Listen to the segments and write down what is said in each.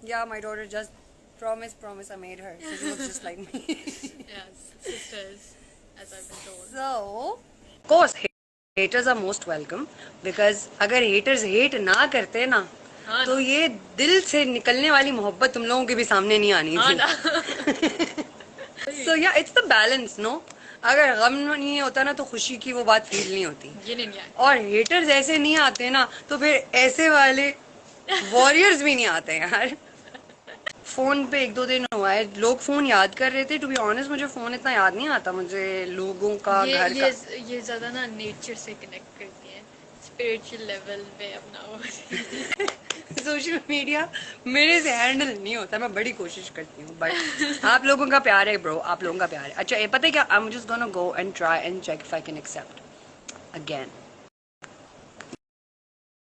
Yeah, my daughter just promise I made her. So she looks just like me. Yes, sisters, as I've been told. So, of course, haters are most welcome because अगर haters hate ना करते ना हाँ तो ना, ये दिल से निकलने वाली मोहब्बत तुम लोगों के भी सामने नहीं आनी हाँ थी. ना. So yeah, it's the balance, no? अगर गम नहीं होता ना तो खुशी की वो बात फील नहीं होती. ये नहीं आए. और हेटर्स ऐसे नहीं आते ना तो फिर ऐसे वाले वॉरियर्स भी नहीं आते यार. फोन पे एक दो दिन हुआ है, लोग फोन याद कर रहे थे. टू बी ऑनेस्ट मुझे फोन इतना याद नहीं आता, मुझे लोगों का, ये घर ये का. ये ज्यादा ना नेचर से कनेक्ट करती है, स्पिरिचुअल लेवल पे अपना वो. सोशल मीडिया मेरे से हैंडल नहीं होता, मैं बड़ी कोशिश करती हूँ बट आप लोगों का प्यार है ब्रो, आप लोगों का प्यार है. अच्छा ये पता है क्या, I am just gonna go and try and check if I can accept again.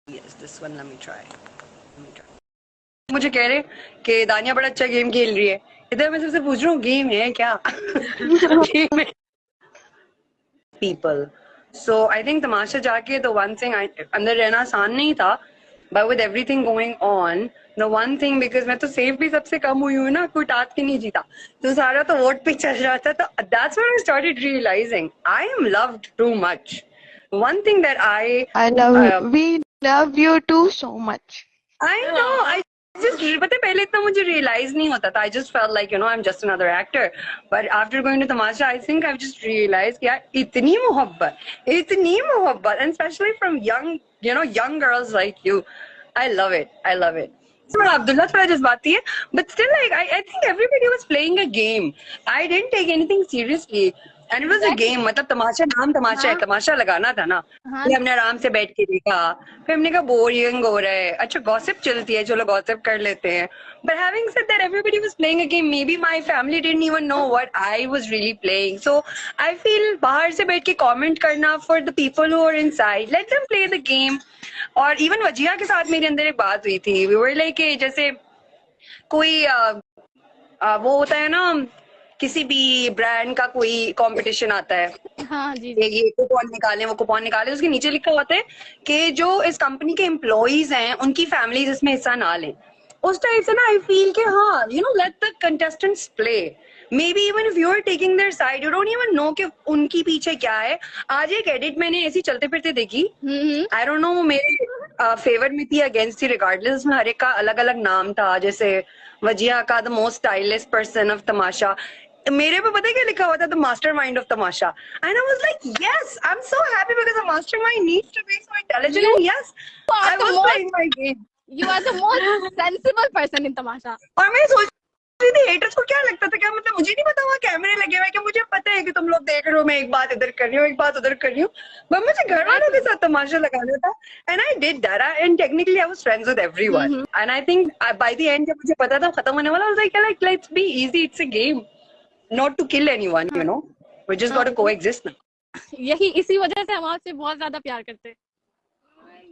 Yes this one, let me try. मुझे कह रहे कि दानिया बड़ा अच्छा गेम खेल रही है. इधर मैं सबसे पूछ रहा हूँ गेम है क्या? गेम है पीपल. सो आई थिंक तमाशा जाके तो वन थिंग अंदर रहना आसान नहीं था, but with everything going on the one thing, because मैं तो सेफ भी सबसे कम हुई हूँ ना, कोई टास्क ही नहीं जीता तो सारा तो वोट पे चल रहा था. तो that's when I started realising I am loved too much. One thing that We love you too so much. I know. I just पता है पहले इतना मुझे realize नहीं होता था. I just felt like I'm just another actor. But after going to Tamasha, I think I've just realized कि यार इतनी मोहब्बत, and especially from young girls like you. I love it. I love it. So Abdullah थोड़ा जज्बाती है, but still like I think everybody was playing a game. I didn't take anything seriously. And it was a game. मतलब तमाशा, नाम तमाशा है, तमाशा लगाना था ना. फिर हमने आराम से बैठ के देखा, फिर हमने कहा बोरिंग हो रहा है, अच्छा गॉसिप चलती है, चलो गॉसिप कर लेते हैं. But having said that, everybody was playing a game. Maybe my family didn't even know what I was really playing. So I feel बाहर से बैठ के comment करना, for the people who are inside, let them play the game. और even Wajiha के साथ मेरे अंदर एक बात हुई थी. We were like जैसे कोई वो होता है ना, किसी भी ब्रांड का कोई कंपटीशन आता है. हाँ जी. ये कूपन निकाले, वो कूपन निकाले, उसके नीचे लिखा होता है कि जो इस कंपनी के एम्प्लॉइज हैं उनकी फैमिलीज इसमें हिस्सा ना लें. उस टाइप से ना आई फील कि हाँ let the contestants play. Maybe even if you are taking their side, you don't even know कि उनकी पीछे क्या है. आज एक एडिट मैंने ऐसी चलते फिरते देखी, आई डोंट नो मेरे फेवर में थी अगेंस्ट थी, रिगार्डलेस. उसमें हर एक का अलग अलग नाम था. जैसे वजिया का the most stylish person of Tamasha, मेरे पे पता है क्या लिखा हुआ था, the master mind of Tamasha. And I was like yes, I am so happy because a master mind needs to be so intelligent. You and yes, are I the was most playing my game. you are the most sensible person in Tamasha. और मैं सोच रही थी haters को क्या लगता था, क्या मतलब मुझे नहीं पता वहाँ कैमरे लगे हुए, कि मुझे पता है कि तुम लोग देख रहे हो, मैं एक बात इधर कर रही हूँ, एक बात उधर कर रही हूँ, बट मुझे घर वालों के साथ तमाशा लगाना था. And I did that, and technically I was friends with everyone. And I think by the end जब मुझे पता था खत्म होने वाला, आई was like let's be easy, it's a game, not to kill anyone, we just got to coexist now. यही इसी वजह से हम आपसे बहुत ज्यादा प्यार करते हैं.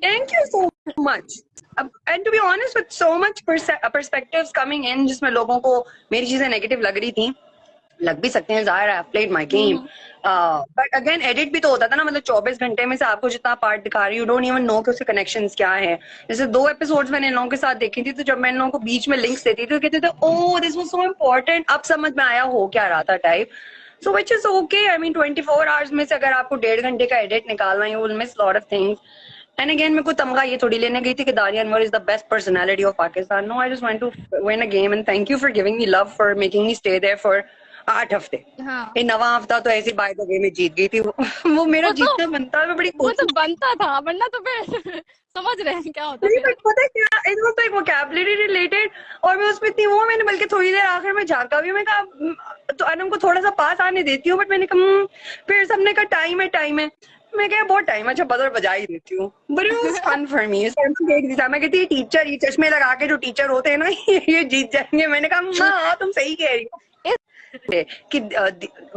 Thank you so much. And to be honest, with so much perspectives coming in, जिसमें लोगों को मेरी चीजें नेगेटिव लग रही थी, लग भी सकते हैं, जाहिर है, played my game. But again edit भी तो होता था ना, मतलब 24 घंटे में से आपको जितना पार्ट दिखा रही, यू डोंट इवन नो कि उसके कनेक्शंस क्या है. जैसे 2 एपिसोड्स मैंने इन लोगों के साथ देखी थी, तो जब मैं इन लोगों को बीच में लिंक्स देती थी तो कहते थे oh this was so important, अब समझ में आया हो क्या रहा था type. So which is okay. I mean 24 hours में से अगर आपको 1.5 घंटे का एडिट निकालना है, you will miss lot of things. And again मेरे को तमगा ये थोड़ी लेने गई थी कि Dania Anwar is the best personality of Pakistan. No, I just want to win a game and thank you for giving me love, for making me stay there for 8 हफ्ते. हाँ. ये नवा हफ्ता तो ऐसे बाय द वे में जीत गई थी. वो मेरा जीतना बनता है, मैं बड़ी वो तो कोशिश. बनता था, वरना तो फिर समझ रहे हैं क्या होता नहीं, फिर. but पता है क्या, it was like vocabulary related, और मैं उसमें इतनी वो, मैंने बल्कि थोड़ी देर आखिर में झांका भी, मैं कहा तो अनम को थोड़ा सा पास आने देती हूँ, बट मैंने कहा फिर सबने कहा टाइम है टाइम है. मैं क्या बहुत टाइम, अच्छा बदल बजा ही देती हूँ. But it was fun for me. मैं कहती टीचर, ये चश्मे लगा के जो टीचर होते हैं ना, ये जीत जाएंगे. मैंने कहा हाँ तुम सही कह रही हो. कि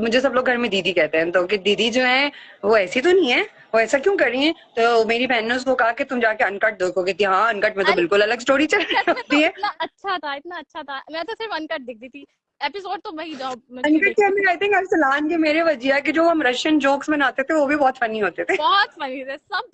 मुझे सब लोग घर में दीदी कहते हैं, तो कि दीदी जो है वो ऐसी तो नहीं है, वो ऐसा क्यों कर रही है. तो मेरी बहन ने उसको कहा कि तुम जाके अनकट देखो. कहती हाँ अनकट में तो बिल्कुल अलग स्टोरी चल रही होती है. इतना अच्छा था, इतना अच्छा था. मैं तो सिर्फ अनकट दिखती थी. एपिसोड तो वही जॉब अनकट के अंदर आई थिंक अरसलान के, मेरे वजिया के जो हम रशियन जोक्स बनाते थे वो भी बहुत फनी होते थे. बहुत फनी थे सब.